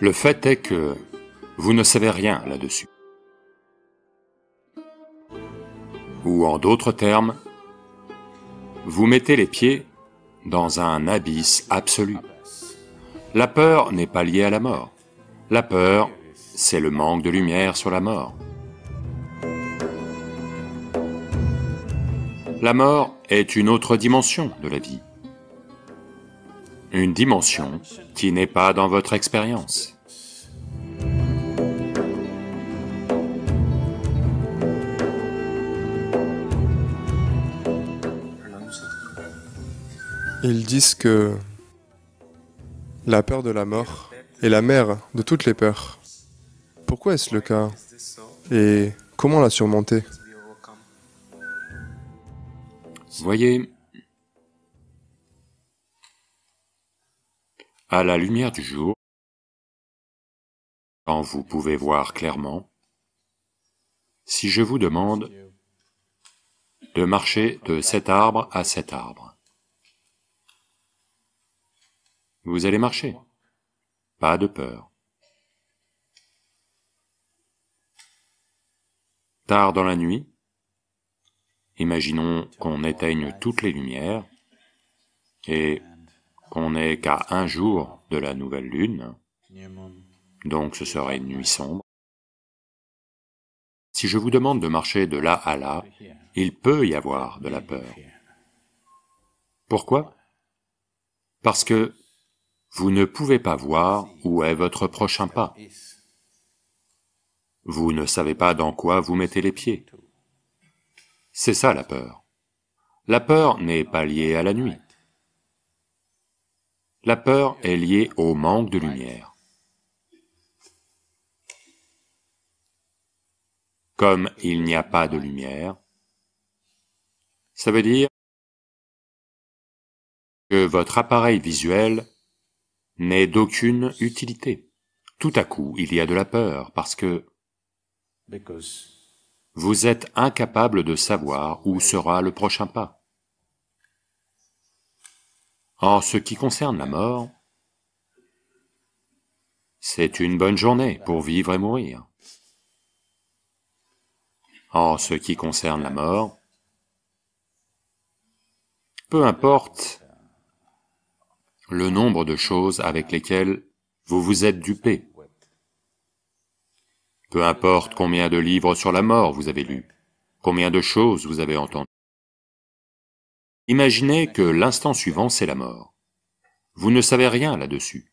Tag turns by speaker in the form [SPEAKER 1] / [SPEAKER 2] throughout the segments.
[SPEAKER 1] Le fait est que vous ne savez rien là-dessus. Ou en d'autres termes, vous mettez les pieds dans un abysse absolu. La peur n'est pas liée à la mort. La peur, c'est le manque de lumière sur la mort. La mort est une autre dimension de la vie. Une dimension qui n'est pas dans votre expérience.
[SPEAKER 2] Ils disent que la peur de la mort est la mère de toutes les peurs. Pourquoi est-ce le cas? Et comment la surmonter?
[SPEAKER 1] Voyez, à la lumière du jour, quand vous pouvez voir clairement, si je vous demande de marcher de cet arbre à cet arbre, vous allez marcher, pas de peur. Tard dans la nuit, imaginons qu'on éteigne toutes les lumières et qu'on n'est qu'à un jour de la nouvelle lune, donc ce serait une nuit sombre. Si je vous demande de marcher de là à là, il peut y avoir de la peur. Pourquoi? Parce que vous ne pouvez pas voir où est votre prochain pas. Vous ne savez pas dans quoi vous mettez les pieds. C'est ça la peur. La peur n'est pas liée à la nuit. La peur est liée au manque de lumière. Comme il n'y a pas de lumière, ça veut dire que votre appareil visuel n'est d'aucune utilité. Tout à coup, il y a de la peur parce que vous êtes incapable de savoir où sera le prochain pas. En ce qui concerne la mort, c'est une bonne journée pour vivre et mourir. En ce qui concerne la mort, peu importe le nombre de choses avec lesquelles vous vous êtes dupé, peu importe combien de livres sur la mort vous avez lus, combien de choses vous avez entendues. Imaginez que l'instant suivant c'est la mort. Vous ne savez rien là-dessus.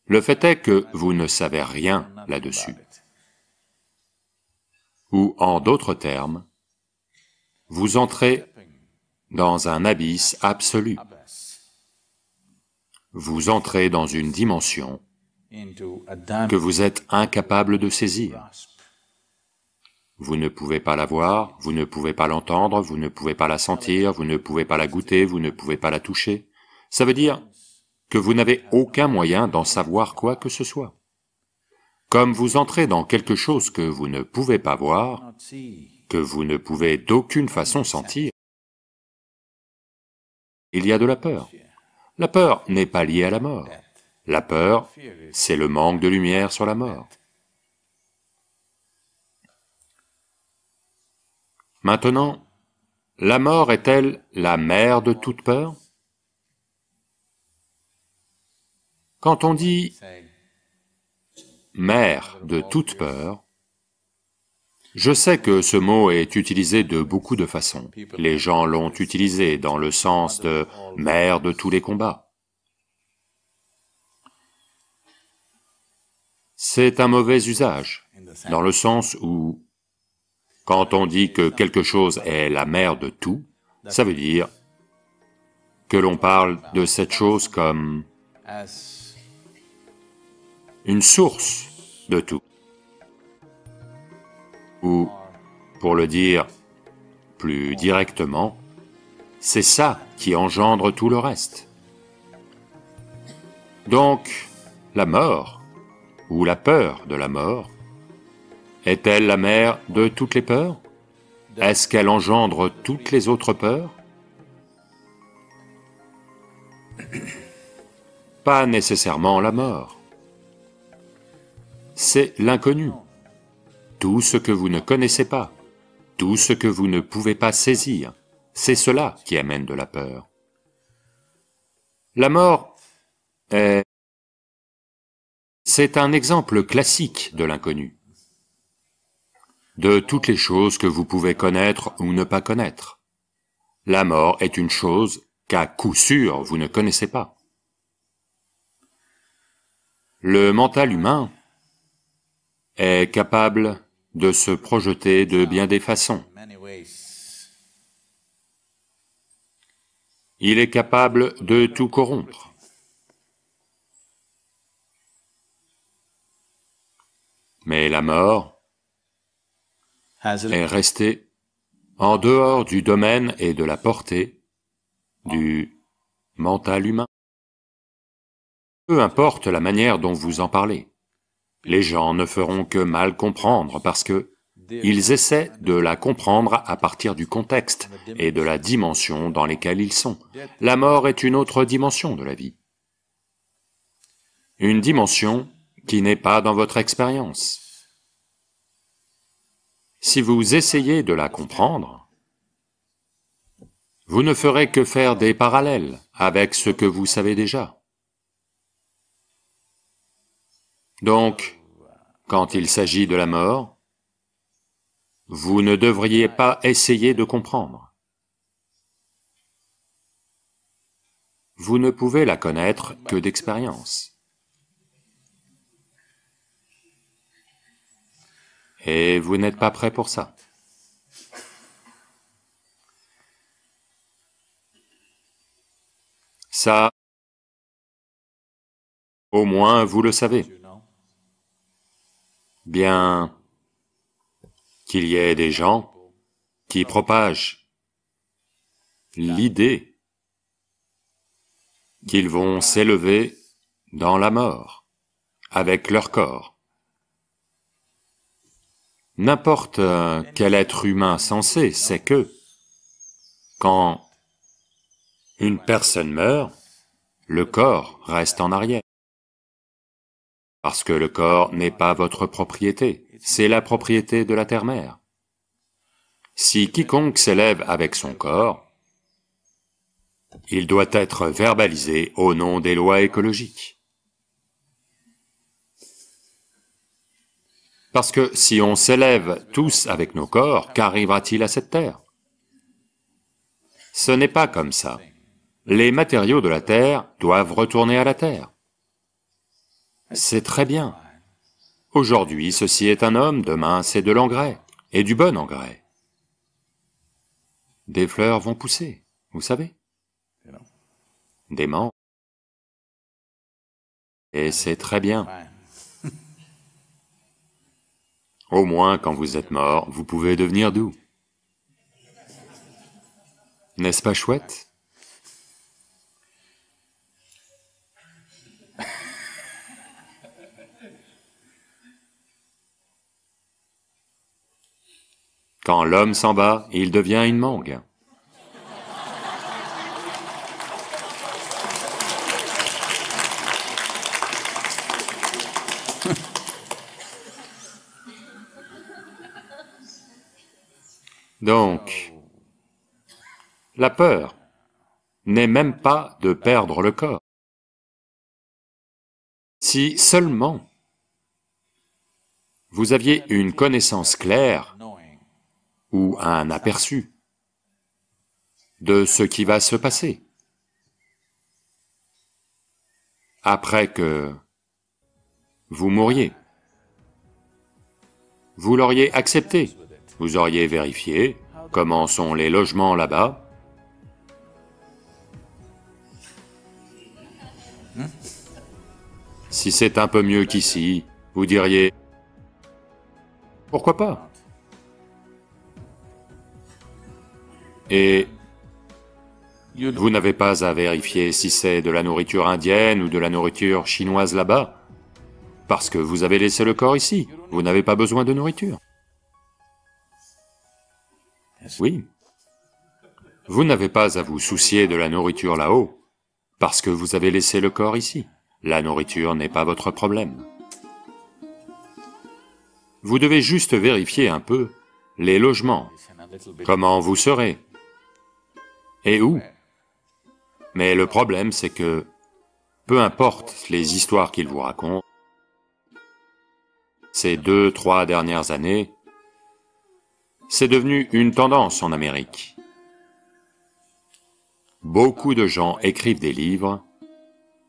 [SPEAKER 1] Le fait est que vous ne savez rien là-dessus. Ou en d'autres termes, vous entrez dans un abysse absolu. Vous entrez dans une dimension que vous êtes incapable de saisir. Vous ne pouvez pas la voir, vous ne pouvez pas l'entendre, vous ne pouvez pas la sentir, vous ne pouvez pas la goûter, vous ne pouvez pas la toucher. Ça veut dire que vous n'avez aucun moyen d'en savoir quoi que ce soit. Comme vous entrez dans quelque chose que vous ne pouvez pas voir, que vous ne pouvez d'aucune façon sentir, il y a de la peur. La peur n'est pas liée à la mort. La peur, c'est le manque de lumière sur la mort. Maintenant, la mort est-elle la mère de toute peur? Quand on dit mère de toute peur, je sais que ce mot est utilisé de beaucoup de façons. Les gens l'ont utilisé dans le sens de mère de tous les combats. C'est un mauvais usage, dans le sens où, quand on dit que quelque chose est la mère de tout, ça veut dire que l'on parle de cette chose comme une source de tout. Ou, pour le dire plus directement, c'est ça qui engendre tout le reste. Donc, la mort, ou la peur de la mort, est-elle la mère de toutes les peurs? Est-ce qu'elle engendre toutes les autres peurs? Pas nécessairement la mort. c'est l'inconnu, tout ce que vous ne connaissez pas, tout ce que vous ne pouvez pas saisir, c'est cela qui amène de la peur. La mort c'est un exemple classique de l'inconnu, de toutes les choses que vous pouvez connaître ou ne pas connaître. La mort est une chose qu'à coup sûr vous ne connaissez pas. Le mental humain est capable de se projeter de bien des façons. Il est capable de tout corrompre. Mais la mort est restée en dehors du domaine et de la portée du mental humain. Peu importe la manière dont vous en parlez, les gens ne feront que mal comprendre parce que ils essaient de la comprendre à partir du contexte et de la dimension dans lesquelles ils sont. La mort est une autre dimension de la vie. Une dimension qui n'est pas dans votre expérience. Si vous essayez de la comprendre, vous ne ferez que faire des parallèles avec ce que vous savez déjà. Donc, quand il s'agit de la mort, vous ne devriez pas essayer de comprendre. Vous ne pouvez la connaître que d'expérience. Et vous n'êtes pas prêt pour ça. Ça, au moins vous le savez. Bien qu'il y ait des gens qui propagent l'idée qu'ils vont s'élever dans la mort avec leur corps. N'importe quel être humain sensé sait que, quand une personne meurt, le corps reste en arrière. Parce que le corps n'est pas votre propriété, c'est la propriété de la terre-mère. Si quiconque s'élève avec son corps, il doit être verbalisé au nom des lois écologiques. Parce que si on s'élève tous avec nos corps, qu'arrivera-t-il à cette terre? Ce n'est pas comme ça. Les matériaux de la terre doivent retourner à la terre. C'est très bien. Aujourd'hui, ceci est un homme, demain c'est de l'engrais, et du bon engrais. Des fleurs vont pousser, vous savez. Des menthes. Et c'est très bien. Au moins, quand vous êtes mort, vous pouvez devenir doux. N'est-ce pas chouette? Quand l'homme s'en va, il devient une mangue. Donc, la peur n'est même pas de perdre le corps. Si seulement vous aviez une connaissance claire ou un aperçu de ce qui va se passer après que vous mouriez, vous l'auriez accepté. Vous auriez vérifié comment sont les logements là-bas. Si c'est un peu mieux qu'ici, vous diriez, pourquoi pas? Et vous n'avez pas à vérifier si c'est de la nourriture indienne ou de la nourriture chinoise là-bas, parce que vous avez laissé le corps ici, vous n'avez pas besoin de nourriture. Oui. Vous n'avez pas à vous soucier de la nourriture là-haut, parce que vous avez laissé le corps ici. La nourriture n'est pas votre problème. Vous devez juste vérifier un peu les logements, comment vous serez, et où. Mais le problème, c'est que, peu importe les histoires qu'ils vous racontent, ces 2-3 dernières années, c'est devenu une tendance en Amérique. Beaucoup de gens écrivent des livres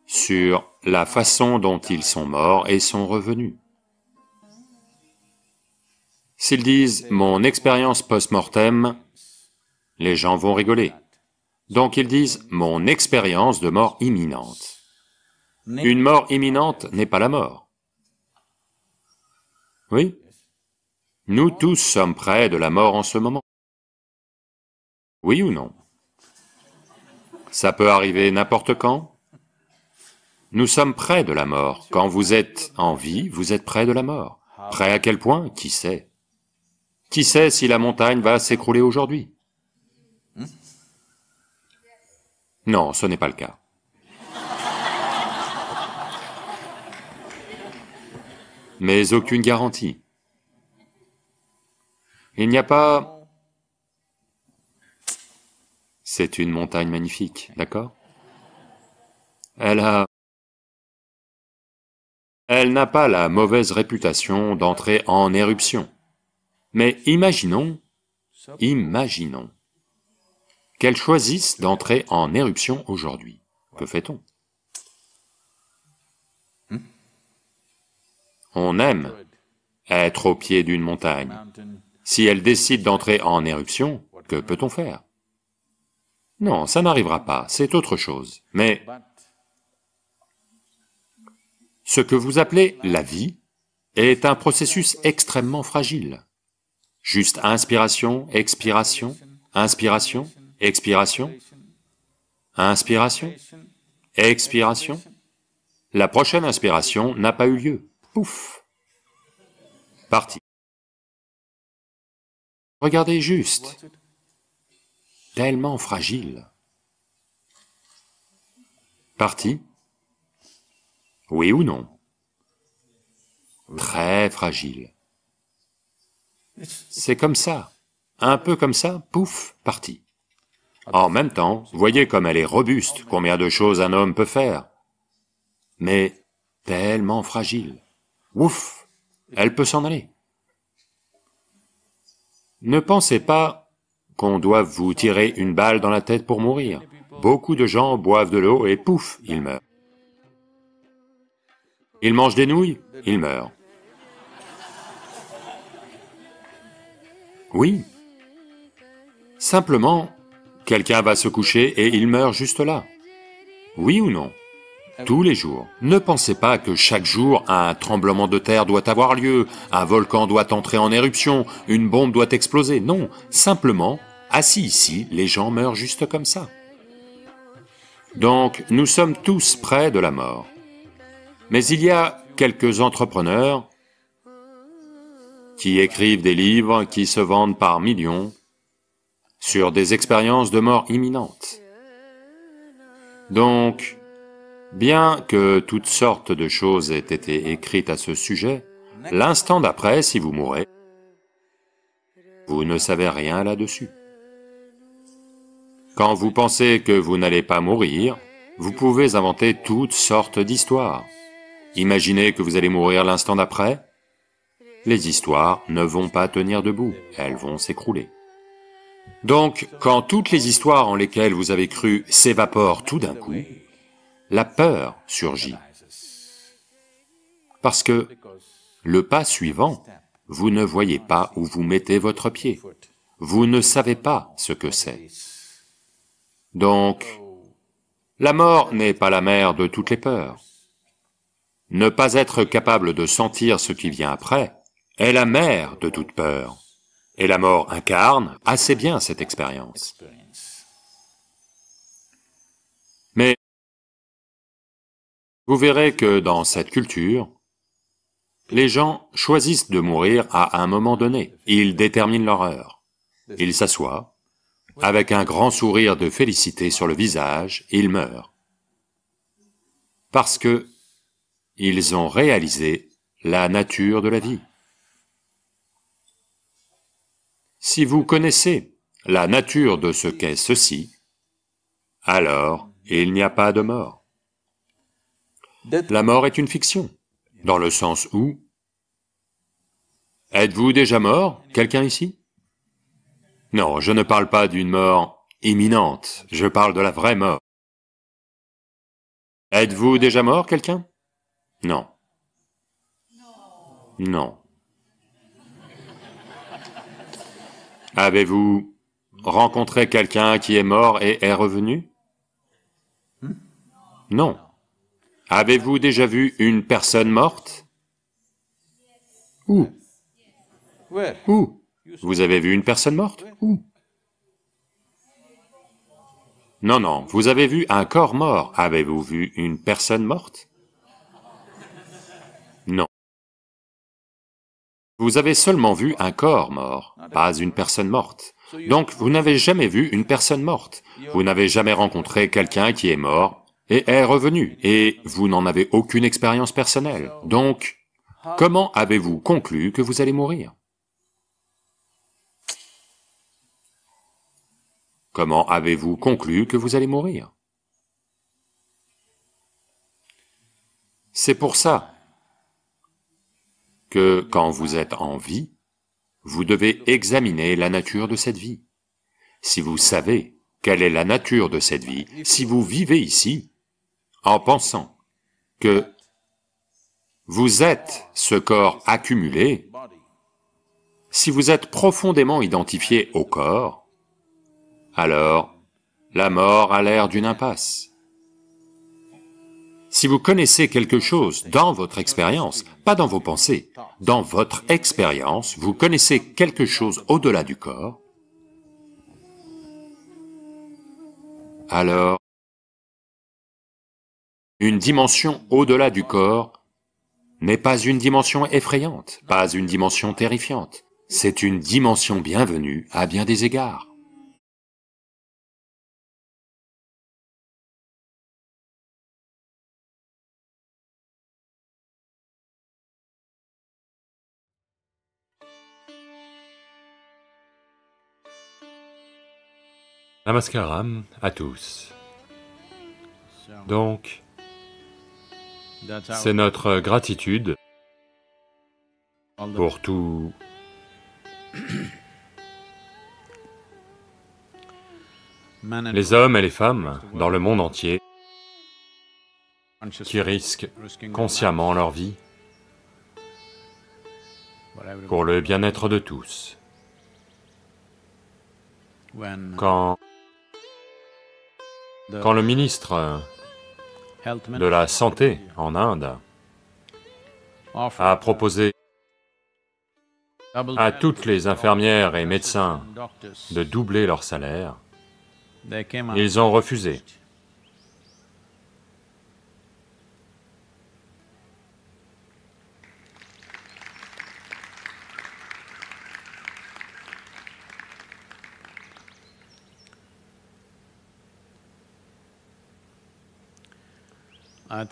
[SPEAKER 1] sur la façon dont ils sont morts et sont revenus. S'ils disent « mon expérience post-mortem », les gens vont rigoler. Donc ils disent « mon expérience de mort imminente ». Une mort imminente n'est pas la mort. Oui? Nous tous sommes près de la mort en ce moment. Oui ou non? Ça peut arriver n'importe quand. Nous sommes près de la mort. Quand vous êtes en vie, vous êtes près de la mort. Près à quel point? Qui sait? Qui sait si la montagne va s'écrouler aujourd'hui? Non, ce n'est pas le cas. Mais aucune garantie. Il n'y a pas... C'est une montagne magnifique, d'accord? Elle n'a pas la mauvaise réputation d'entrer en éruption. Mais imaginons qu'elle choisisse d'entrer en éruption aujourd'hui. Que fait-on? On aime être au pied d'une montagne. Si elle décide d'entrer en éruption, que peut-on faire? Non, ça n'arrivera pas, c'est autre chose. Mais ce que vous appelez la vie est un processus extrêmement fragile. Juste inspiration, expiration, inspiration, expiration, inspiration, expiration. La prochaine inspiration n'a pas eu lieu. Pouf! Parti. Regardez juste. Tellement fragile. Parti? Oui ou non? Très fragile. C'est comme ça, un peu comme ça, pouf, parti. En même temps, voyez comme elle est robuste, combien de choses un homme peut faire. Mais tellement fragile. Ouf, elle peut s'en aller. Ne pensez pas qu'on doive vous tirer une balle dans la tête pour mourir. Beaucoup de gens boivent de l'eau et pouf, ils meurent. Ils mangent des nouilles, ils meurent. Oui. Simplement, quelqu'un va se coucher et il meurt juste là. Oui ou non? Tous les jours. Ne pensez pas que chaque jour, un tremblement de terre doit avoir lieu, un volcan doit entrer en éruption, une bombe doit exploser. Non, simplement, assis ici, les gens meurent juste comme ça. Donc, nous sommes tous près de la mort. Mais il y a quelques entrepreneurs qui écrivent des livres qui se vendent par millions sur des expériences de mort imminente. Donc, bien que toutes sortes de choses aient été écrites à ce sujet, l'instant d'après, si vous mourrez, vous ne savez rien là-dessus. Quand vous pensez que vous n'allez pas mourir, vous pouvez inventer toutes sortes d'histoires. Imaginez que vous allez mourir l'instant d'après, les histoires ne vont pas tenir debout, elles vont s'écrouler. Donc, quand toutes les histoires en lesquelles vous avez cru s'évaporent tout d'un coup, la peur surgit. Parce que le pas suivant, vous ne voyez pas où vous mettez votre pied. Vous ne savez pas ce que c'est. Donc, la mort n'est pas la mère de toutes les peurs. Ne pas être capable de sentir ce qui vient après est la mère de toute peur. Et la mort incarne assez bien cette expérience. Mais vous verrez que dans cette culture, les gens choisissent de mourir à un moment donné. Ils déterminent leur heure. Ils s'assoient, avec un grand sourire de félicité sur le visage, ils meurent. Parce que ils ont réalisé la nature de la vie. Si vous connaissez la nature de ce qu'est ceci, alors il n'y a pas de mort. La mort est une fiction, dans le sens où... Êtes-vous déjà mort, quelqu'un ici? Non, je ne parle pas d'une mort imminente, je parle de la vraie mort. Êtes-vous déjà mort, quelqu'un? Non. Non. Avez-vous rencontré quelqu'un qui est mort et est revenu? Non. Avez-vous déjà vu une personne morte? Où? Où? Vous avez vu une personne morte? Où? Non, non, vous avez vu un corps mort. Avez-vous vu une personne morte? Non. Vous avez seulement vu un corps mort, pas une personne morte. Donc, vous n'avez jamais vu une personne morte. Vous n'avez jamais rencontré quelqu'un qui est mort et est revenu, et vous n'en avez aucune expérience personnelle. Donc, comment avez-vous conclu que vous allez mourir? Comment avez-vous conclu que vous allez mourir? C'est pour ça que quand vous êtes en vie, vous devez examiner la nature de cette vie. Si vous savez quelle est la nature de cette vie, si vous vivez ici en pensant que vous êtes ce corps accumulé, si vous êtes profondément identifié au corps, alors la mort a l'air d'une impasse. Si vous connaissez quelque chose dans votre expérience, pas dans vos pensées, dans votre expérience, vous connaissez quelque chose au-delà du corps, alors une dimension au-delà du corps n'est pas une dimension effrayante, pas une dimension terrifiante, c'est une dimension bienvenue à bien des égards.
[SPEAKER 3] Namaskaram à tous. Donc, c'est notre gratitude pour tous les hommes et les femmes dans le monde entier qui risquent consciemment leur vie pour le bien-être de tous. Quand le ministre de la Santé en Inde a proposé à toutes les infirmières et médecins de doubler leur salaire, ils ont refusé.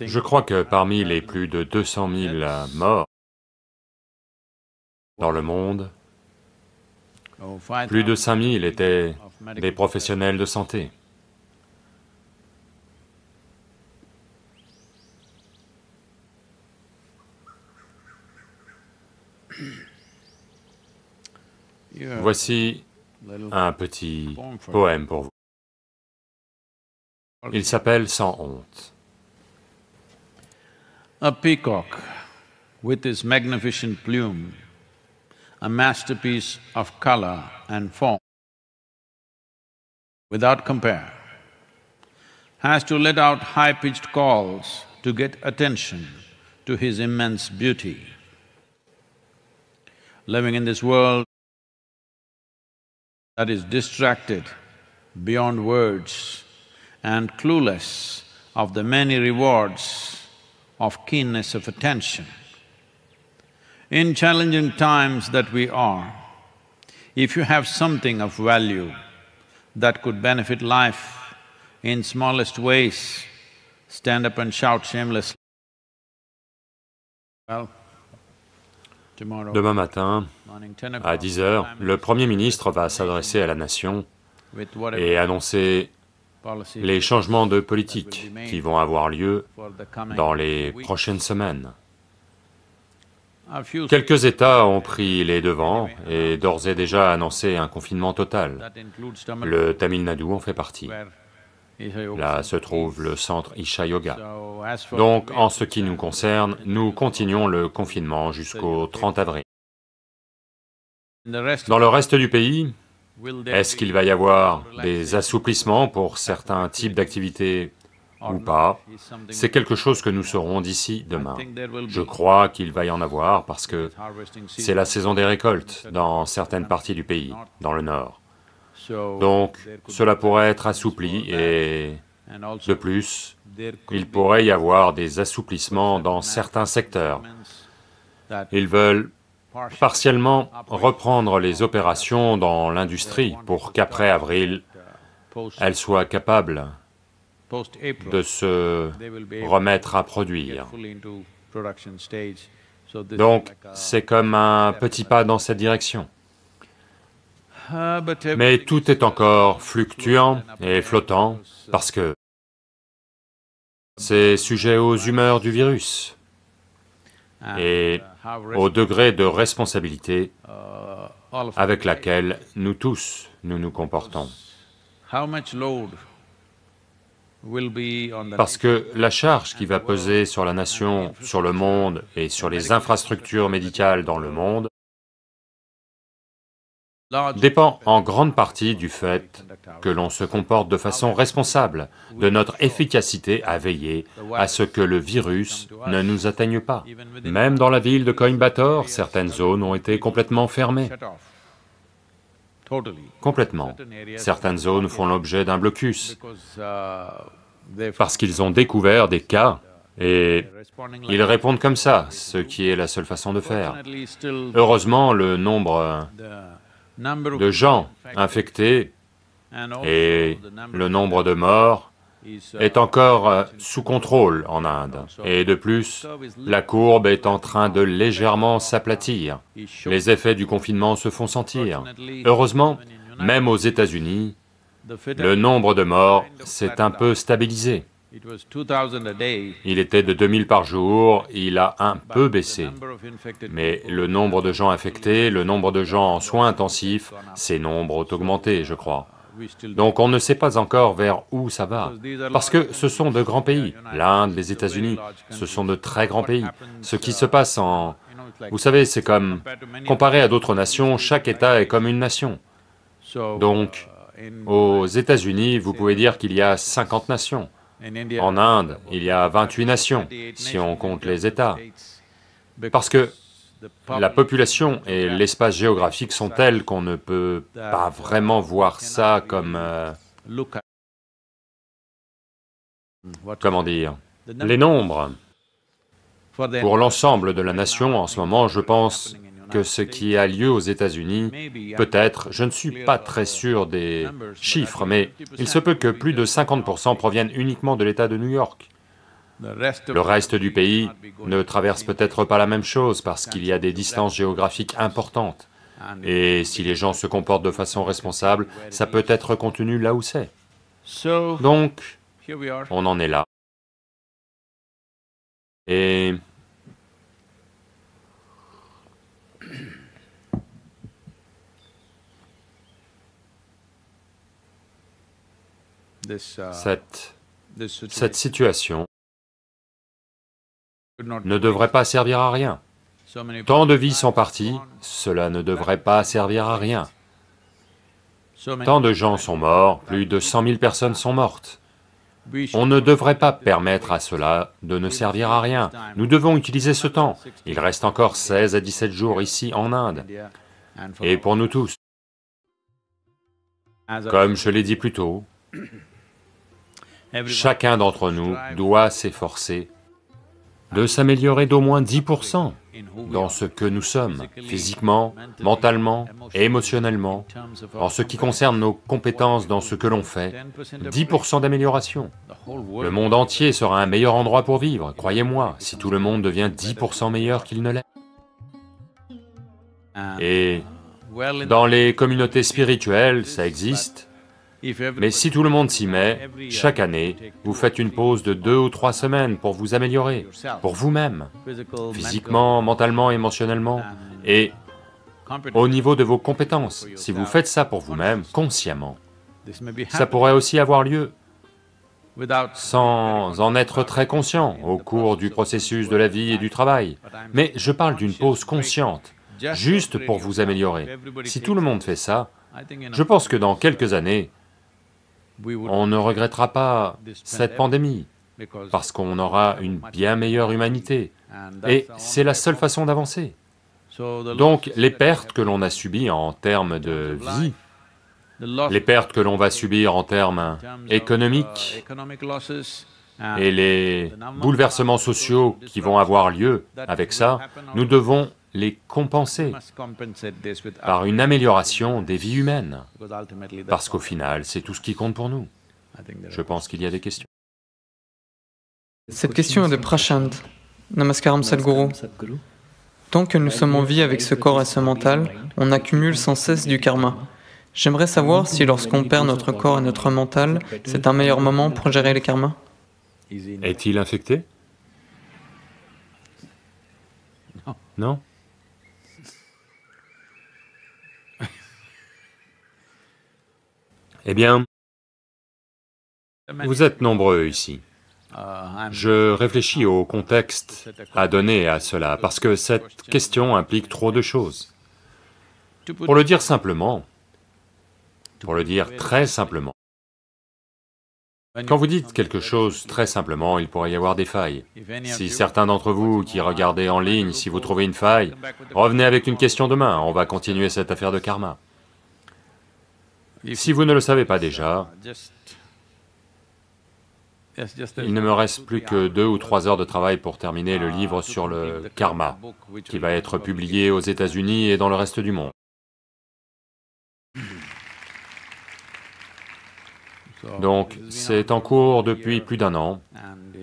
[SPEAKER 3] Je crois que parmi les plus de 200 000 morts dans le monde, plus de 5 000 étaient des professionnels de santé. Voici un petit poème pour vous. Il s'appelle « Sans honte ».
[SPEAKER 4] A peacock with his magnificent plume, a masterpiece of color and form, without compare, has to let out high-pitched calls to get attention to his immense beauty. Living in this world that is distracted beyond words and clueless of the many rewards of keenness of attention. In challenging times that we are, if you have something of value that could benefit life in smallest ways, stand up and shout shamelessly. Well,
[SPEAKER 3] Demain matin, à 10 heures, le Premier ministre va s'adresser à la nation et annoncer les changements de politique qui vont avoir lieu dans les prochaines semaines. Quelques États ont pris les devants et d'ores et déjà annoncé un confinement total. Le Tamil Nadu en fait partie. Là se trouve le centre Isha Yoga. Donc, en ce qui nous concerne, nous continuons le confinement jusqu'au 30 avril. Dans le reste du pays, est-ce qu'il va y avoir des assouplissements pour certains types d'activités ou pas? C'est quelque chose que nous saurons d'ici demain. Je crois qu'il va y en avoir parce que c'est la saison des récoltes dans certaines parties du pays, dans le nord. Donc, cela pourrait être assoupli et, de plus, il pourrait y avoir des assouplissements dans certains secteurs. Ils veulent partiellement reprendre les opérations dans l'industrie pour qu'après avril, elles soient capables de se remettre à produire. Donc, c'est comme un petit pas dans cette direction. Mais tout est encore fluctuant et flottant parce que c'est sujet aux humeurs du virus et au degré de responsabilité avec laquelle nous tous, nous comportons. Parce que la charge qui va peser sur la nation, sur le monde et sur les infrastructures médicales dans le monde dépend en grande partie du fait que l'on se comporte de façon responsable, de notre efficacité à veiller à ce que le virus ne nous atteigne pas. Même dans la ville de Coimbatore, certaines zones ont été complètement fermées. Complètement. Certaines zones font l'objet d'un blocus, parce qu'ils ont découvert des cas, et ils répondent comme ça, ce qui est la seule façon de faire. Heureusement, le nombre de gens infectés et le nombre de morts est encore sous contrôle en Inde. Et de plus, la courbe est en train de légèrement s'aplatir. Les effets du confinement se font sentir. Heureusement, même aux États-Unis, le nombre de morts s'est un peu stabilisé. Il était de 2000 par jour, il a un peu baissé. Mais le nombre de gens infectés, le nombre de gens en soins intensifs, ces nombres ont augmenté, je crois. Donc on ne sait pas encore vers où ça va, parce que ce sont de grands pays. L'Inde, les États-Unis, ce sont de très grands pays. Ce qui se passe en... Vous savez, c'est comme... Comparé à d'autres nations, chaque État est comme une nation. Donc, aux États-Unis, vous pouvez dire qu'il y a 50 nations. En Inde, il y a 28 nations, si on compte les États. Parce que la population et l'espace géographique sont tels qu'on ne peut pas vraiment voir ça comme... comment dire? Les nombres. Pour l'ensemble de la nation, en ce moment, je pense que ce qui a lieu aux États-Unis, peut-être, je ne suis pas très sûr des chiffres, mais il se peut que plus de 50% proviennent uniquement de l'État de New York. Le reste du pays ne traverse peut-être pas la même chose parce qu'il y a des distances géographiques importantes. Et si les gens se comportent de façon responsable, ça peut être contenu là où c'est. Donc, on en est là. Et... cette situation ne devrait pas servir à rien. Tant de vies sont parties, cela ne devrait pas servir à rien. Tant de gens sont morts, plus de 100 000 personnes sont mortes. On ne devrait pas permettre à cela de ne servir à rien. Nous devons utiliser ce temps. Il reste encore 16 à 17 jours ici en Inde. Et pour nous tous, comme je l'ai dit plus tôt, chacun d'entre nous doit s'efforcer de s'améliorer d'au moins 10% dans ce que nous sommes, physiquement, mentalement, émotionnellement, en ce qui concerne nos compétences dans ce que l'on fait, 10% d'amélioration. Le monde entier sera un meilleur endroit pour vivre, croyez-moi, si tout le monde devient 10% meilleur qu'il ne l'est. Et dans les communautés spirituelles, ça existe, mais si tout le monde s'y met, chaque année, vous faites une pause de 2 ou 3 semaines pour vous améliorer, pour vous-même, physiquement, mentalement, émotionnellement, et au niveau de vos compétences. Si vous faites ça pour vous-même, consciemment, ça pourrait aussi avoir lieu, sans en être très conscient au cours du processus de la vie et du travail. Mais je parle d'une pause consciente, juste pour vous améliorer. Si tout le monde fait ça, je pense que dans quelques années, on ne regrettera pas cette pandémie, parce qu'on aura une bien meilleure humanité, et c'est la seule façon d'avancer. Donc les pertes que l'on a subies en termes de vie, les pertes que l'on va subir en termes économiques, et les bouleversements sociaux qui vont avoir lieu avec ça, nous devons les compenser par une amélioration des vies humaines, parce qu'au final, c'est tout ce qui compte pour nous. Je pense qu'il y a des questions.
[SPEAKER 5] Cette question est de Prashant. Namaskaram Sadhguru. Tant que nous sommes en vie avec ce corps et ce mental, on accumule sans cesse du karma. J'aimerais savoir si lorsqu'on perd notre corps et notre mental, c'est un meilleur moment pour gérer les karmas.
[SPEAKER 3] Est-il infecté? Non? Eh bien, vous êtes nombreux ici. Je réfléchis au contexte à donner à cela, parce que cette question implique trop de choses. Pour le dire simplement, pour le dire très simplement, quand vous dites quelque chose très simplement, il pourrait y avoir des failles. Si certains d'entre vous qui regardez en ligne, si vous trouvez une faille, revenez avec une question demain, on va continuer cette affaire de karma. Si vous ne le savez pas déjà, il ne me reste plus que 2 ou 3 heures de travail pour terminer le livre sur le karma, qui va être publié aux États-Unis et dans le reste du monde. Donc, c'est en cours depuis plus d'1 an,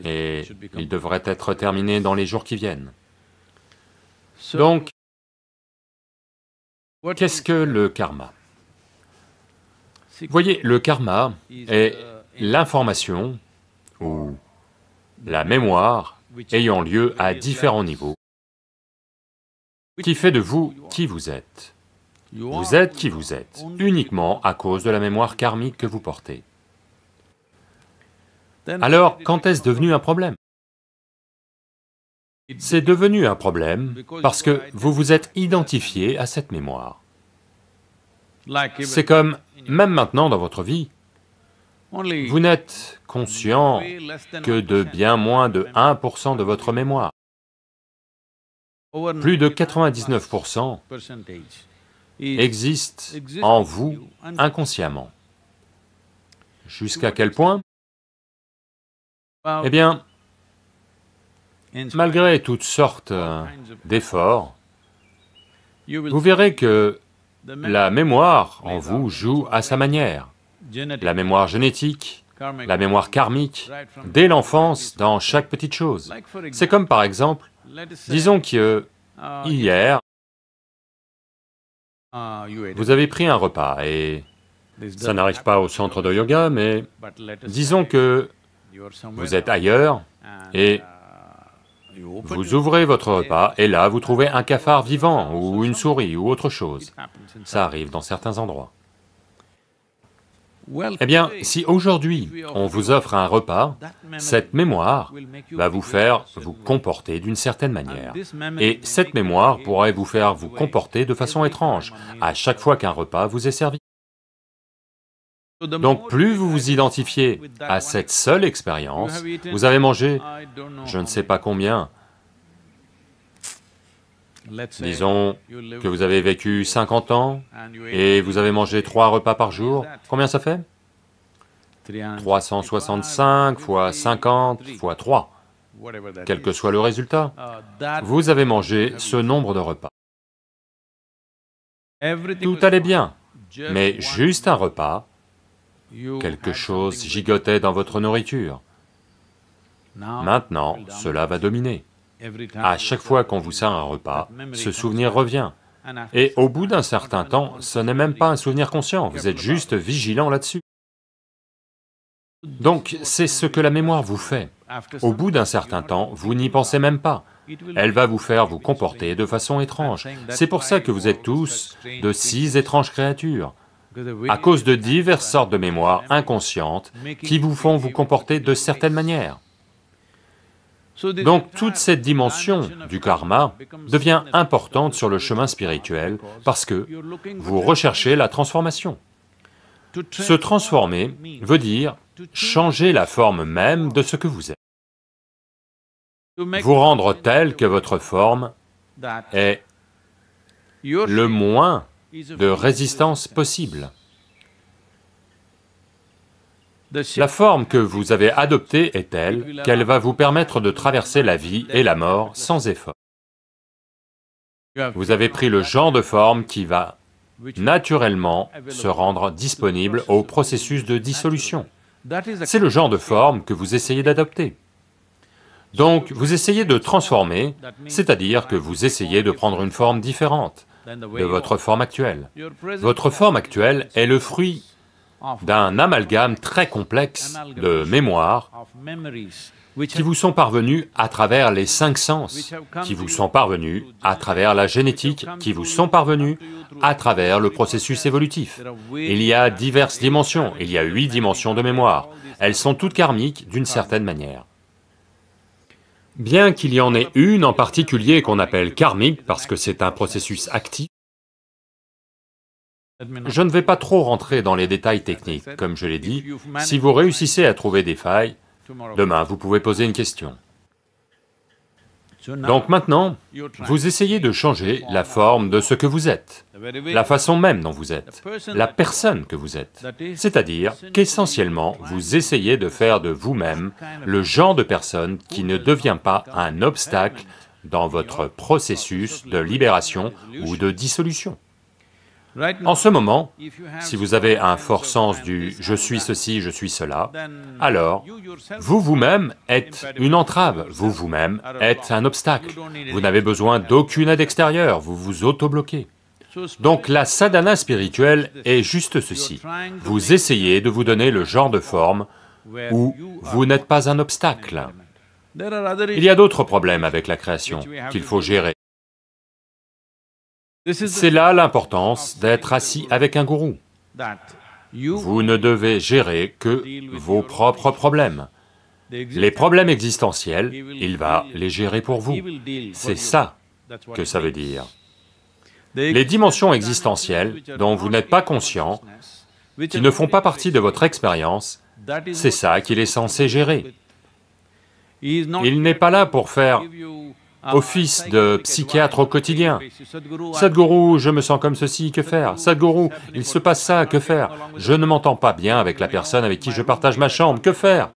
[SPEAKER 3] et il devrait être terminé dans les jours qui viennent. Donc, qu'est-ce que le karma? Voyez, le karma est l'information ou la mémoire ayant lieu à différents niveaux, qui fait de vous qui vous êtes. Vous êtes qui vous êtes, uniquement à cause de la mémoire karmique que vous portez. Alors, quand est-ce devenu un problème? C'est devenu un problème parce que vous vous êtes identifié à cette mémoire. C'est comme, même maintenant dans votre vie, vous n'êtes conscient que de bien moins de 1% de votre mémoire. Plus de 99% existent en vous inconsciemment. Jusqu'à quel point? Eh bien, malgré toutes sortes d'efforts, vous verrez que la mémoire en vous joue à sa manière. La mémoire génétique, la mémoire karmique, dès l'enfance, dans chaque petite chose. C'est comme par exemple, disons que hier, vous avez pris un repas et ça n'arrive pas au centre de yoga, mais disons que vous êtes ailleurs et vous ouvrez votre repas et là vous trouvez un cafard vivant ou une souris ou autre chose. Ça arrive dans certains endroits. Eh bien, si aujourd'hui on vous offre un repas, cette mémoire va vous faire vous comporter d'une certaine manière. Et cette mémoire pourrait vous faire vous comporter de façon étrange à chaque fois qu'un repas vous est servi. Donc plus vous vous identifiez à cette seule expérience, vous avez mangé, je ne sais pas combien, disons que vous avez vécu 50 ans et vous avez mangé 3 repas par jour, combien ça fait? 365 fois 50 fois 3, quel que soit le résultat, vous avez mangé ce nombre de repas. Tout allait bien, mais juste un repas, quelque chose gigotait dans votre nourriture. Maintenant, cela va dominer. À chaque fois qu'on vous sert un repas, ce souvenir revient, Et au bout d'un certain temps, ce n'est même pas un souvenir conscient, vous êtes juste vigilant là-dessus. Donc, c'est ce que la mémoire vous fait. Au bout d'un certain temps, vous n'y pensez même pas. Elle va vous faire vous comporter de façon étrange. C'est pour ça que vous êtes tous de si étranges créatures, à cause de diverses sortes de mémoires inconscientes qui vous font vous comporter de certaines manières. Donc toute cette dimension du karma devient importante sur le chemin spirituel parce que vous recherchez la transformation. Se transformer veut dire changer la forme même de ce que vous êtes. Vous rendre tel que votre forme est le moins de résistance possible. La forme que vous avez adoptée est telle qu'elle va vous permettre de traverser la vie et la mort sans effort. Vous avez pris le genre de forme qui va naturellement se rendre disponible au processus de dissolution. C'est le genre de forme que vous essayez d'adopter. Donc, vous essayez de transformer, c'est-à-dire que vous essayez de prendre une forme différente de votre forme actuelle. Votre forme actuelle est le fruit d'un amalgame très complexe de mémoires qui vous sont parvenus à travers les 5 sens, qui vous sont parvenus à travers la génétique, qui vous sont parvenus à travers le processus évolutif. Il y a diverses dimensions, il y a 8 dimensions de mémoire, elles sont toutes karmiques d'une certaine manière. Bien qu'il y en ait une en particulier qu'on appelle karmique parce que c'est un processus actif, je ne vais pas trop rentrer dans les détails techniques, comme je l'ai dit. Si vous réussissez à trouver des failles, demain vous pouvez poser une question. Donc maintenant, vous essayez de changer la forme de ce que vous êtes, la façon même dont vous êtes, la personne que vous êtes. C'est-à-dire qu'essentiellement, vous essayez de faire de vous-même le genre de personne qui ne devient pas un obstacle dans votre processus de libération ou de dissolution. En ce moment, si vous avez un fort sens du « je suis ceci, je suis cela », alors vous-même êtes une entrave, vous-même êtes un obstacle. Vous n'avez besoin d'aucune aide extérieure, vous vous auto-bloquez. Donc la sadhana spirituelle est juste ceci. Vous essayez de vous donner le genre de forme où vous n'êtes pas un obstacle. Il y a d'autres problèmes avec la création qu'il faut gérer. C'est là l'importance d'être assis avec un gourou. Vous ne devez gérer que vos propres problèmes. Les problèmes existentiels, il va les gérer pour vous. C'est ça que ça veut dire. Les dimensions existentielles dont vous n'êtes pas conscient, qui ne font pas partie de votre expérience, c'est ça qu'il est censé gérer. Il n'est pas là pour faire office de psychiatre au quotidien. Sadhguru, je me sens comme ceci, que faire? Sadhguru, il se passe ça, que faire? Je ne m'entends pas bien avec la personne avec qui je partage ma chambre, que faire?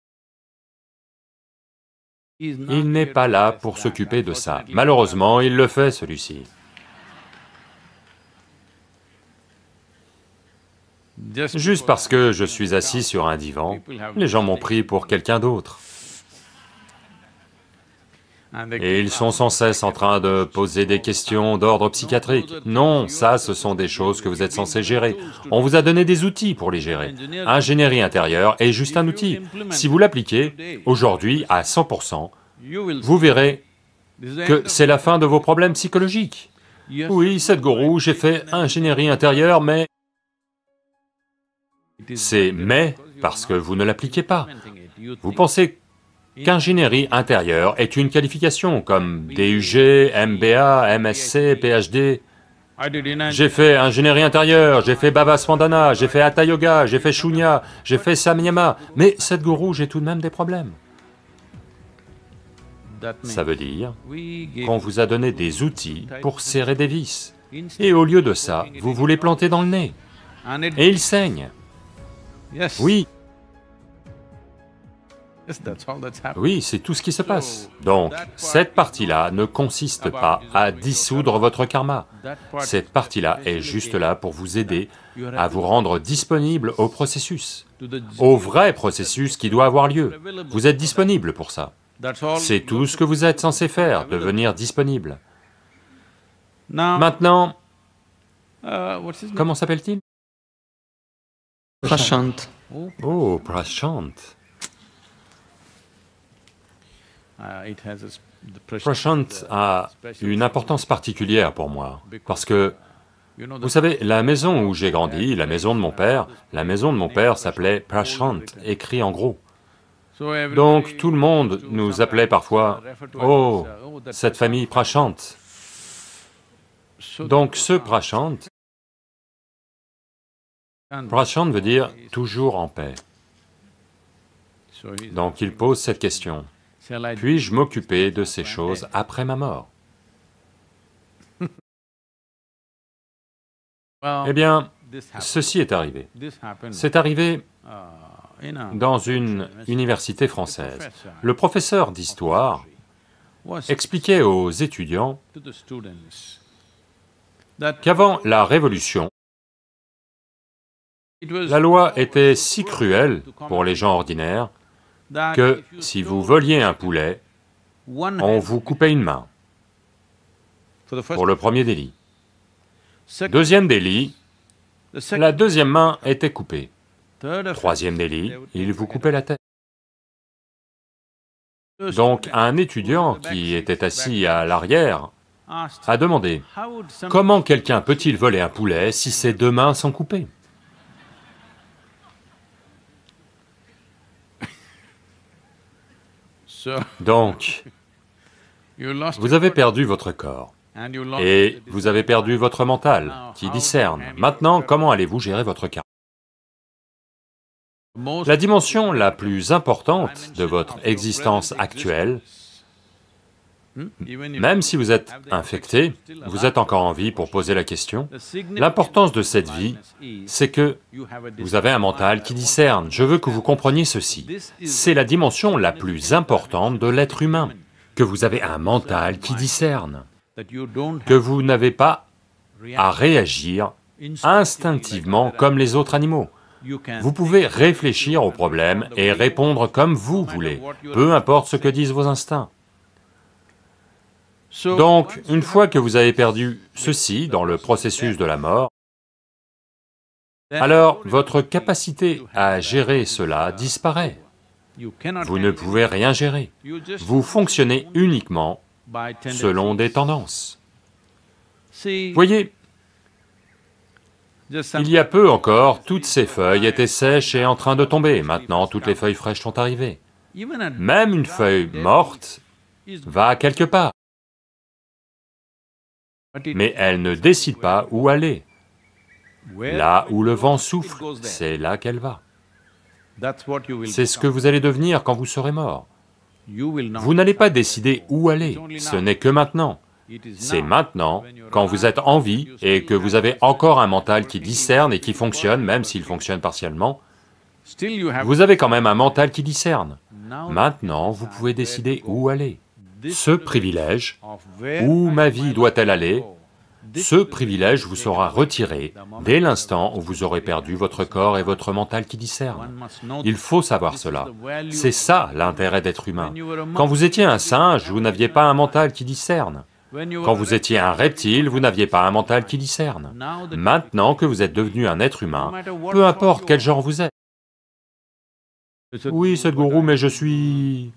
[SPEAKER 3] Il n'est pas là pour s'occuper de ça. Malheureusement, il le fait, celui-ci. Juste parce que je suis assis sur un divan, les gens m'ont pris pour quelqu'un d'autre. Et ils sont sans cesse en train de poser des questions d'ordre psychiatrique. Non, ça, ce sont des choses que vous êtes censés gérer. On vous a donné des outils pour les gérer. Ingénierie intérieure est juste un outil. Si vous l'appliquez, aujourd'hui, à 100%, vous verrez que c'est la fin de vos problèmes psychologiques. Oui, Sadhguru, j'ai fait ingénierie intérieure, mais... C'est « mais » parce que vous ne l'appliquez pas. Vous pensez qu'ingénierie intérieure est une qualification comme DUG, MBA, MSc, PhD. J'ai fait ingénierie intérieure, j'ai fait Bhava Spandana, j'ai fait Hatha Yoga, j'ai fait Shunya, j'ai fait Samyama, mais Sadhguru, j'ai tout de même des problèmes. Ça veut dire qu'on vous a donné des outils pour serrer des vis, et au lieu de ça, vous vous les plantez dans le nez, et ils saignent. Oui. Oui, c'est tout ce qui se passe. Donc, cette partie-là ne consiste pas à dissoudre votre karma. Cette partie-là est juste là pour vous aider à vous rendre disponible au processus, au vrai processus qui doit avoir lieu. Vous êtes disponible pour ça. C'est tout ce que vous êtes censé faire, devenir disponible. Maintenant, Comment s'appelle-t-il?
[SPEAKER 5] Prashant.
[SPEAKER 3] Oh, Prashant. Prashant a une importance particulière pour moi, parce que, vous savez, la maison où j'ai grandi, la maison de mon père s'appelait Prashant, écrit en gros. Donc tout le monde nous appelait parfois « Oh, cette famille Prashant ». Donc ce Prashant veut dire « toujours en paix ». Donc il pose cette question, puis-je m'occuper de ces choses après ma mort? Eh bien, ceci est arrivé. C'est arrivé dans une université française. Le professeur d'histoire expliquait aux étudiants qu'avant la Révolution, la loi était si cruelle pour les gens ordinaires que si vous voliez un poulet, on vous coupait une main, pour le premier délit. Deuxième délit, la deuxième main était coupée. Troisième délit, il vous coupait la tête. Donc un étudiant qui était assis à l'arrière a demandé, comment quelqu'un peut-il voler un poulet si ses deux mains sont coupées? Donc, vous avez perdu votre corps, et vous avez perdu votre mental, qui discerne. Maintenant, comment allez-vous gérer votre cas? La dimension la plus importante de votre existence actuelle, même si vous êtes infecté, vous êtes encore en vie pour poser la question, l'importance de cette vie, c'est que vous avez un mental qui discerne. Je veux que vous compreniez ceci. C'est la dimension la plus importante de l'être humain, que vous avez un mental qui discerne, que vous n'avez pas à réagir instinctivement comme les autres animaux. Vous pouvez réfléchir aux problèmes et répondre comme vous voulez, peu importe ce que disent vos instincts. Donc, une fois que vous avez perdu ceci dans le processus de la mort, alors votre capacité à gérer cela disparaît. Vous ne pouvez rien gérer. Vous fonctionnez uniquement selon des tendances. Voyez, il y a peu encore, toutes ces feuilles étaient sèches et en train de tomber. Maintenant, toutes les feuilles fraîches sont arrivées. Même une feuille morte va quelque part. Mais elle ne décide pas où aller. Là où le vent souffle, c'est là qu'elle va. C'est ce que vous allez devenir quand vous serez mort. Vous n'allez pas décider où aller, ce n'est que maintenant. C'est maintenant, quand vous êtes en vie et que vous avez encore un mental qui discerne et qui fonctionne, même s'il fonctionne partiellement, vous avez quand même un mental qui discerne. Maintenant, vous pouvez décider où aller. Ce privilège, où ma vie doit-elle aller, ce privilège vous sera retiré dès l'instant où vous aurez perdu votre corps et votre mental qui discerne. Il faut savoir cela. C'est ça l'intérêt d'être humain. Quand vous étiez un singe, vous n'aviez pas un mental qui discerne. Quand vous étiez un reptile, vous n'aviez pas un mental qui discerne. Maintenant que vous êtes devenu un être humain, peu importe quel genre vous êtes. Oui, Sadhguru, mais je suis...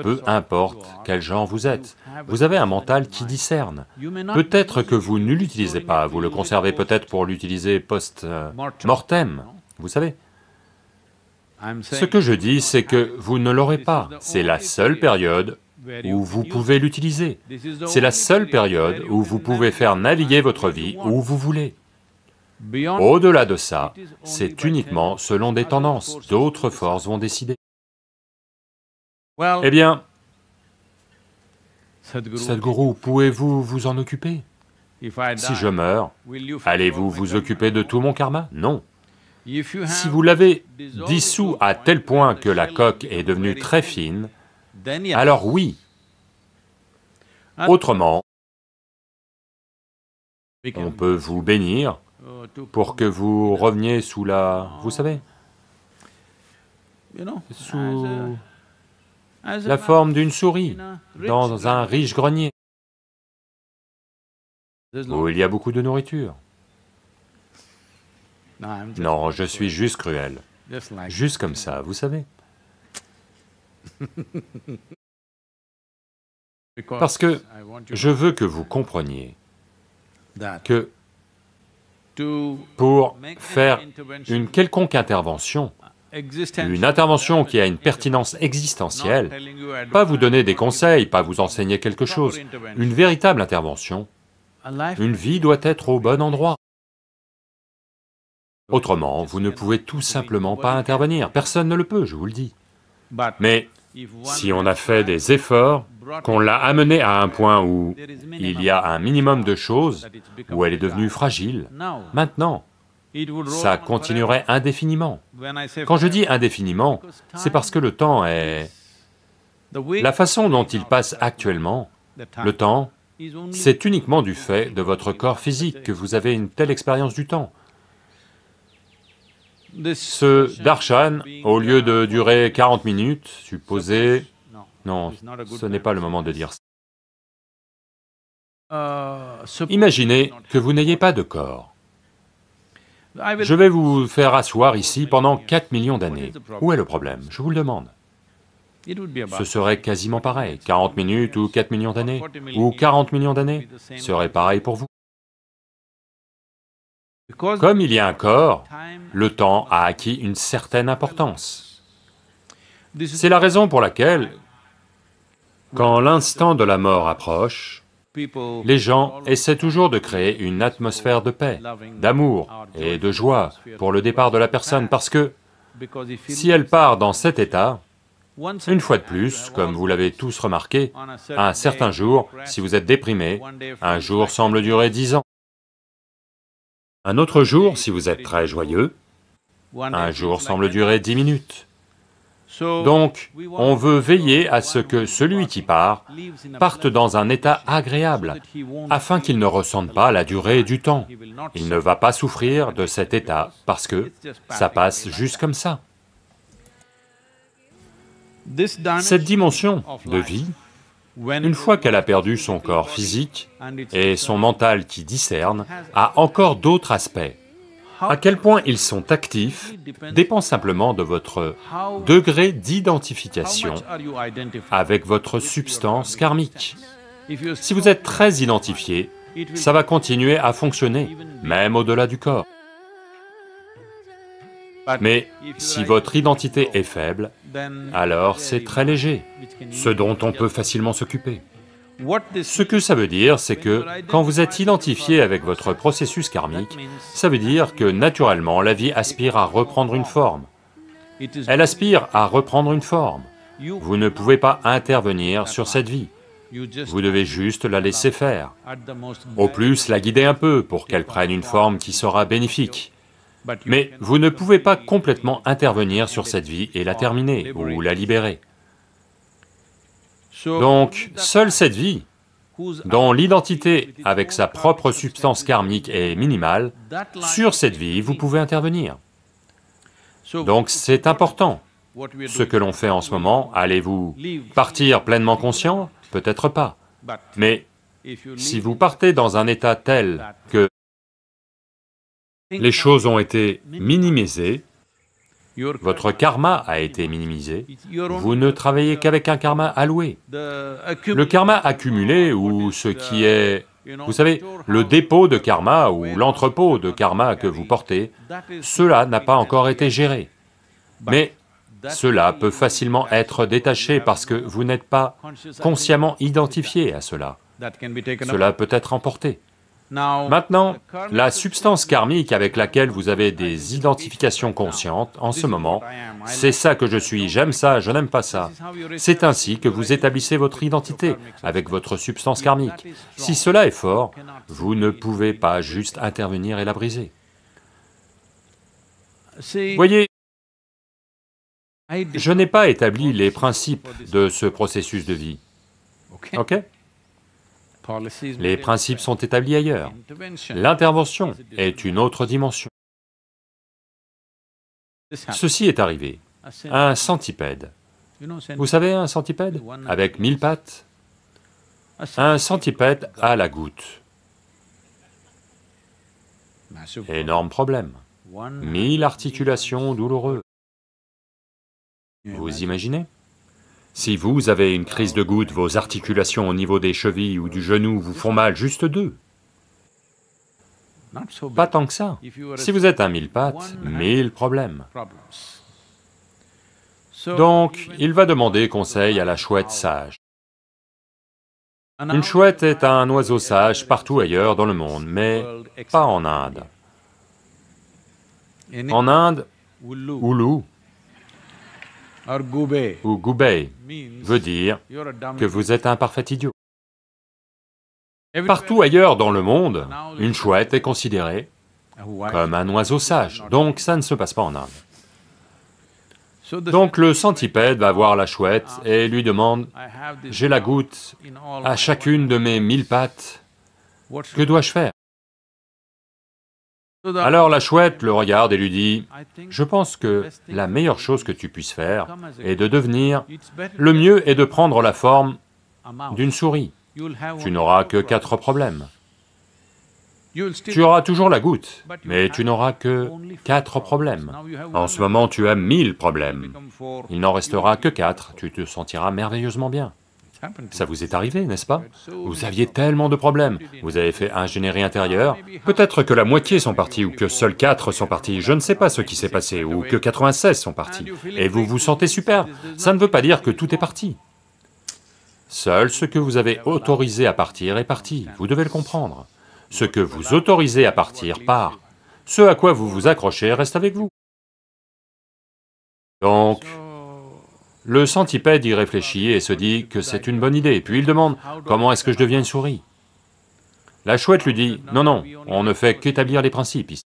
[SPEAKER 3] Peu importe quel genre vous êtes, vous avez un mental qui discerne. Peut-être que vous ne l'utilisez pas, vous le conservez peut-être pour l'utiliser post-mortem, vous savez. Ce que je dis, c'est que vous ne l'aurez pas, c'est la seule période où vous pouvez l'utiliser. C'est la seule période où vous pouvez faire naviguer votre vie où vous voulez. Au-delà de ça, c'est uniquement selon des tendances, d'autres forces vont décider. Eh bien, Sadhguru, pouvez-vous vous en occuper? Si je meurs, allez-vous vous occuper de tout mon karma? Non. Si vous l'avez dissous à tel point que la coque est devenue très fine, alors oui. Autrement, on peut vous bénir pour que vous reveniez sous la... vous savez, sous la forme d'une souris, dans un riche grenier, où il y a beaucoup de nourriture. Non, je suis juste cruel. Juste comme ça, vous savez. Parce que je veux que vous compreniez que pour faire une quelconque intervention, une intervention qui a une pertinence existentielle, pas vous donner des conseils, pas vous enseigner quelque chose, une véritable intervention, une vie doit être au bon endroit. Autrement, vous ne pouvez tout simplement pas intervenir, personne ne le peut, je vous le dis. Mais si on a fait des efforts, qu'on l'a amenée à un point où il y a un minimum de choses, où elle est devenue fragile, maintenant, ça continuerait indéfiniment. Quand je dis indéfiniment, c'est parce que le temps est... La façon dont il passe actuellement, le temps, c'est uniquement du fait de votre corps physique que vous avez une telle expérience du temps. Ce darshan, au lieu de durer 40 minutes, supposez... Non, ce n'est pas le moment de dire ça. Imaginez que vous n'ayez pas de corps. Je vais vous faire asseoir ici pendant 4 millions d'années. Où est le problème? Je vous le demande. Ce serait quasiment pareil, 40 minutes ou 4 millions d'années, ou 40 millions d'années, serait pareil pour vous. Comme il y a un corps, le temps a acquis une certaine importance. C'est la raison pour laquelle, quand l'instant de la mort approche, les gens essaient toujours de créer une atmosphère de paix, d'amour et de joie pour le départ de la personne, parce que si elle part dans cet état, une fois de plus, comme vous l'avez tous remarqué, à un certain jour, si vous êtes déprimé, un jour semble durer 10 ans. Un autre jour, si vous êtes très joyeux, un jour semble durer 10 minutes. Donc, on veut veiller à ce que celui qui part parte dans un état agréable, afin qu'il ne ressente pas la durée du temps. Il ne va pas souffrir de cet état, parce que ça passe juste comme ça. Cette dimension de vie, une fois qu'elle a perdu son corps physique et son mental qui discerne, a encore d'autres aspects. À quel point ils sont actifs dépend simplement de votre degré d'identification avec votre substance karmique. Si vous êtes très identifié, ça va continuer à fonctionner, même au-delà du corps. Mais si votre identité est faible, alors c'est très léger, ce dont on peut facilement s'occuper. Ce que ça veut dire, c'est que quand vous êtes identifié avec votre processus karmique, ça veut dire que naturellement la vie aspire à reprendre une forme. Elle aspire à reprendre une forme. Vous ne pouvez pas intervenir sur cette vie. Vous devez juste la laisser faire. Au plus, la guider un peu pour qu'elle prenne une forme qui sera bénéfique. Mais vous ne pouvez pas complètement intervenir sur cette vie et la terminer ou la libérer. Donc, seule cette vie, dont l'identité avec sa propre substance karmique est minimale, sur cette vie, vous pouvez intervenir. Donc c'est important. Ce que l'on fait en ce moment, allez-vous partir pleinement conscient? Peut-être pas. Mais si vous partez dans un état tel que les choses ont été minimisées, votre karma a été minimisé, vous ne travaillez qu'avec un karma alloué. Le karma accumulé, ou ce qui est, vous savez, le dépôt de karma ou l'entrepôt de karma que vous portez, cela n'a pas encore été géré. Mais cela peut facilement être détaché parce que vous n'êtes pas consciemment identifié à cela. Cela peut être emporté. Maintenant, la substance karmique avec laquelle vous avez des identifications conscientes en ce moment, c'est ça que je suis, j'aime ça, je n'aime pas ça. C'est ainsi que vous établissez votre identité avec votre substance karmique. Si cela est fort, vous ne pouvez pas juste intervenir et la briser. Voyez, je n'ai pas établi les principes de ce processus de vie, ok? Les principes sont établis ailleurs. L'intervention est une autre dimension. Ceci est arrivé. Un centipède. Vous savez un centipède? Avec 1000 pattes. Un centipède à la goutte. Énorme problème. 1000 articulations douloureuses. Vous imaginez? Si vous avez une crise de goutte, vos articulations au niveau des chevilles ou du genou vous font mal, juste 2. Pas tant que ça. Si vous êtes un 1000 pattes, 1000 problèmes. Donc, il va demander conseil à la chouette sage. Une chouette est un oiseau sage partout ailleurs dans le monde, mais pas en Inde. En Inde, Ulu ou Gubey veut dire que vous êtes un parfait idiot. Partout ailleurs dans le monde, une chouette est considérée comme un oiseau sage, donc ça ne se passe pas en Inde. Donc le centipède va voir la chouette et lui demande, « J'ai la goutte à chacune de mes 1000 pattes, que dois-je faire ?» Alors la chouette le regarde et lui dit, « Je pense que la meilleure chose que tu puisses faire est de devenir... Le mieux est de prendre la forme d'une souris. Tu n'auras que 4 problèmes. Tu auras toujours la goutte, mais tu n'auras que 4 problèmes. En ce moment, tu as 1000 problèmes. Il n'en restera que 4, tu te sentiras merveilleusement bien. Ça vous est arrivé, n'est-ce pas? Vous aviez tellement de problèmes, vous avez fait ingénierie intérieure, peut-être que la moitié sont partis, ou que seuls 4 sont partis, je ne sais pas ce qui s'est passé, ou que 96 sont partis, et vous vous sentez super. Ça ne veut pas dire que tout est parti. Seul ce que vous avez autorisé à partir est parti, vous devez le comprendre. Ce que vous autorisez à partir part, ce à quoi vous vous accrochez reste avec vous. Donc, le centipède y réfléchit et se dit que c'est une bonne idée, puis il demande « Comment est-ce que je deviens une souris ?» La chouette lui dit « Non, non, on ne fait qu'établir les principes ici.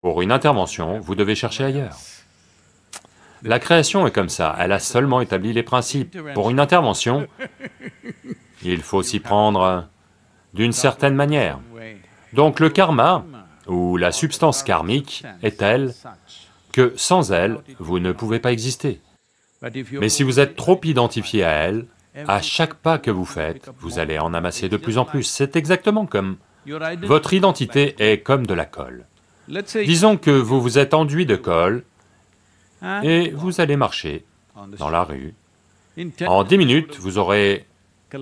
[SPEAKER 3] Pour une intervention, vous devez chercher ailleurs. » La création est comme ça, elle a seulement établi les principes. Pour une intervention, il faut s'y prendre d'une certaine manière. Donc le karma, ou la substance karmique, est telle que sans elle, vous ne pouvez pas exister. Mais si vous êtes trop identifié à elle, à chaque pas que vous faites, vous allez en amasser de plus en plus. C'est exactement comme... Votre identité est comme de la colle. Disons que vous vous êtes enduit de colle, et vous allez marcher dans la rue. En 10 minutes, vous aurez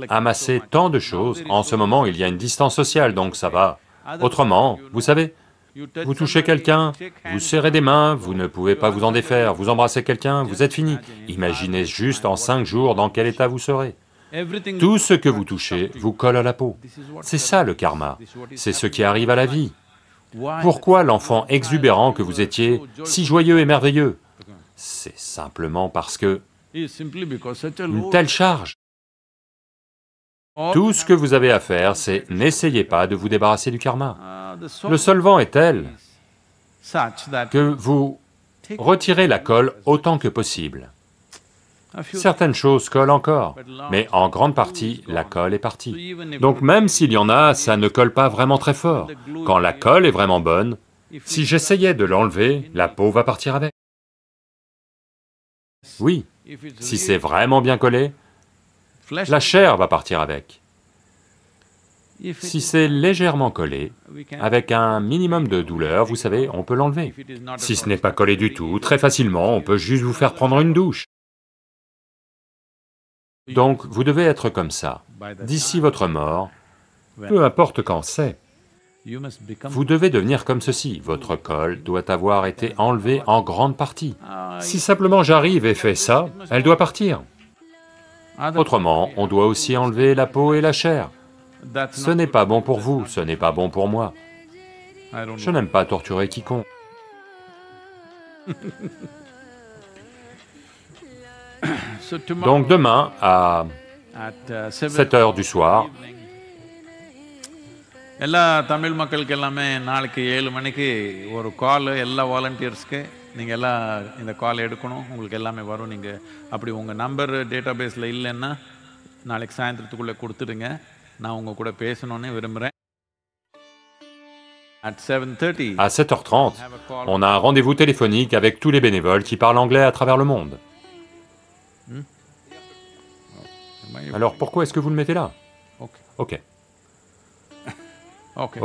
[SPEAKER 3] amassé tant de choses. En ce moment, il y a une distance sociale, donc ça va. Autrement, vous savez, vous touchez quelqu'un, vous serrez des mains, vous ne pouvez pas vous en défaire, vous embrassez quelqu'un, vous êtes fini. Imaginez juste en 5 jours dans quel état vous serez. Tout ce que vous touchez vous colle à la peau. C'est ça le karma, c'est ce qui arrive à la vie. Pourquoi l'enfant exubérant que vous étiez, si joyeux et merveilleux? C'est simplement parce que une telle charge. Tout ce que vous avez à faire, c'est n'essayez pas de vous débarrasser du karma. Le solvant est tel que vous retirez la colle autant que possible. Certaines choses collent encore, mais en grande partie, la colle est partie. Donc même s'il y en a, ça ne colle pas vraiment très fort. Quand la colle est vraiment bonne, si j'essayais de l'enlever, la peau va partir avec. Oui, si c'est vraiment bien collé, la chair va partir avec. Si c'est légèrement collé, avec un minimum de douleur, vous savez, on peut l'enlever. Si ce n'est pas collé du tout, très facilement, on peut juste vous faire prendre une douche. Donc, vous devez être comme ça. D'ici votre mort, peu importe quand c'est, vous devez devenir comme ceci. Votre colle doit avoir été enlevée en grande partie. Si simplement j'arrive et fais ça, elle doit partir. Autrement, on doit aussi enlever la peau et la chair. Ce n'est pas bon pour vous, ce n'est pas bon pour moi. Je n'aime pas torturer quiconque. Donc demain, à 7h du soir,
[SPEAKER 4] எல்லா தமிழ் மக்களுக்கு எல்லாமே நாளைக்கு 7 மணிக்கு ஒரு கால் எல்லா வாலண்டியர்ஸ்க்கு நீங்கள் எல்லாம் இந்த கால் எடுக்கணும், உங்களுக்கு எல்லாமே வரும். நீங்கள் அப்படி உங்கள் நம்பர் டேட்டா பேஸில் இல்லைன்னா நாளைக்கு சாயந்தரத்துக்குள்ளே கொடுத்துடுங்க. நான் உங்கள் கூட பேசணுன்னு விரும்புகிறேன்.
[SPEAKER 3] À 7h30, on a un rendez-vous téléphonique avec tous les bénévoles qui parlent anglais à travers le monde. Alors pourquoi est-ce que vous le mettez là? Ok.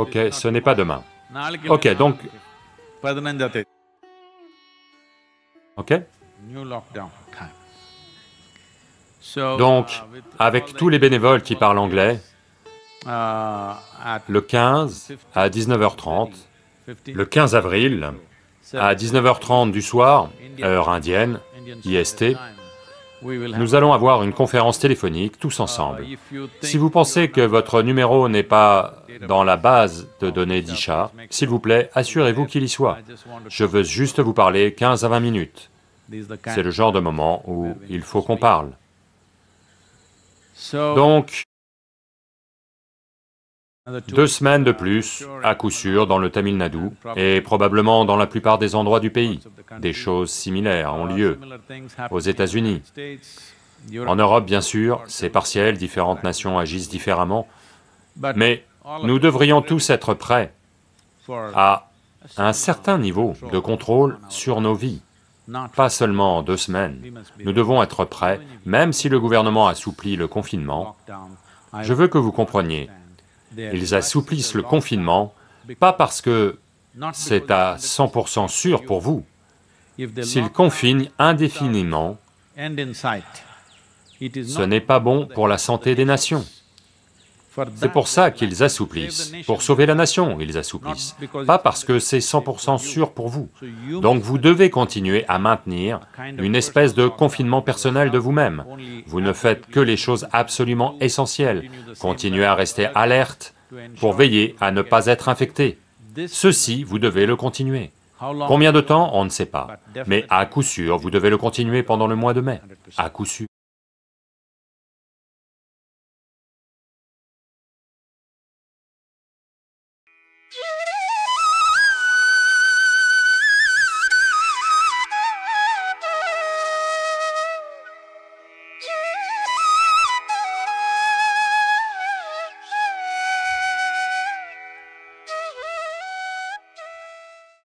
[SPEAKER 3] Ok, ce n'est pas demain. Ok, donc... Ok. Donc, avec tous les bénévoles qui parlent anglais, le 15 à 19h30, le 15 avril, à 19h30 du soir, heure indienne, IST, nous allons avoir une conférence téléphonique tous ensemble. Si vous pensez que votre numéro n'est pas dans la base de données d'Isha, s'il vous plaît, assurez-vous qu'il y soit. Je veux juste vous parler 15 à 20 minutes. C'est le genre de moment où il faut qu'on parle. Donc, 2 semaines de plus, à coup sûr, dans le Tamil Nadu, et probablement dans la plupart des endroits du pays. Des choses similaires ont lieu. Aux États-Unis. En Europe, bien sûr, c'est partiel, différentes nations agissent différemment, mais nous devrions tous être prêts à un certain niveau de contrôle sur nos vies. Pas seulement en 2 semaines. Nous devons être prêts, même si le gouvernement assouplit le confinement. Je veux que vous compreniez. Ils assouplissent le confinement, pas parce que c'est à 100% sûr pour vous. S'ils confinent indéfiniment, ce n'est pas bon pour la santé des nations. C'est pour ça qu'ils assouplissent, pour sauver la nation, ils assouplissent, pas parce que c'est 100% sûr pour vous. Donc vous devez continuer à maintenir une espèce de confinement personnel de vous-même. Vous ne faites que les choses absolument essentielles. Continuez à rester alerte pour veiller à ne pas être infecté. Ceci, vous devez le continuer. Combien de temps, on ne sait pas, mais à coup sûr, vous devez le continuer pendant le mois de mai, à coup sûr.